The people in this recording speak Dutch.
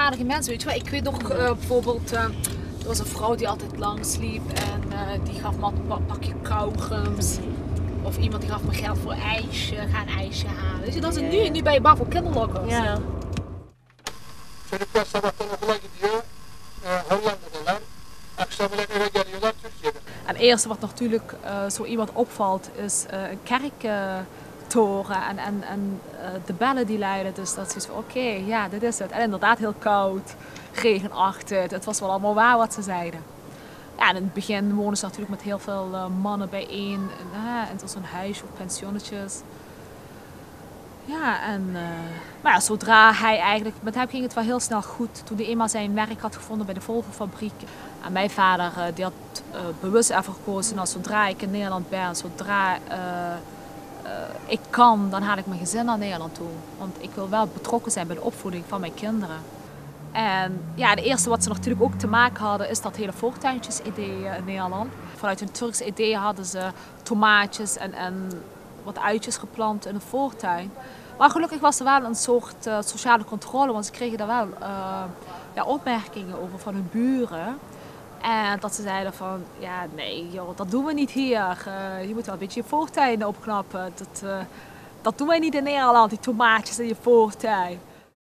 aardige mensen, weet je wel. Ik weet nog bijvoorbeeld, er was een vrouw die altijd langs liep en die gaf me altijd een pakje kauwgums. Of iemand die gaf me geld voor een ijsje, ga een ijsje halen. Weet je, dat is nu ben je bang voor kinderlokkers. Ja. Çocuklar sabahtan okula gidiyor, Hollanda'dalar. Akşamleyin eve geliyorlar Türkiye'de. En het eerste wat natuurlijk zo iemand opvalt is een kerktoren en de bellen die luiden. Dus dat is van oké, ja, dit is het. En inderdaad heel koud, regenachtig. Het was wel allemaal waar wat ze zeiden. Ja, en in het begin woonden ze natuurlijk met heel veel mannen bijeen. En het was een huisje of pensionnetjes. Ja, en maar ja, zodra hij eigenlijk, met hem ging het wel heel snel goed. Toen hij eenmaal zijn werk had gevonden bij de Volvo-fabriek. En mijn vader die had bewust ervoor gekozen, nou, zodra ik in Nederland ben, zodra ik kan, dan haal ik mijn gezin naar Nederland toe. Want ik wil wel betrokken zijn bij de opvoeding van mijn kinderen. En ja, het eerste wat ze natuurlijk ook te maken hadden is dat hele voortuintjes-idee in Nederland. Vanuit hun Turkse idee hadden ze tomaatjes en wat uitjes geplant in de voortuin. Maar gelukkig was er wel een soort sociale controle, want ze kregen daar wel opmerkingen over van hun buren. En dat ze zeiden van, ja nee joh, dat doen we niet hier. Je moet wel een beetje je voortuin opknappen. Dat doen wij niet in Nederland, die tomaatjes in je voortuin.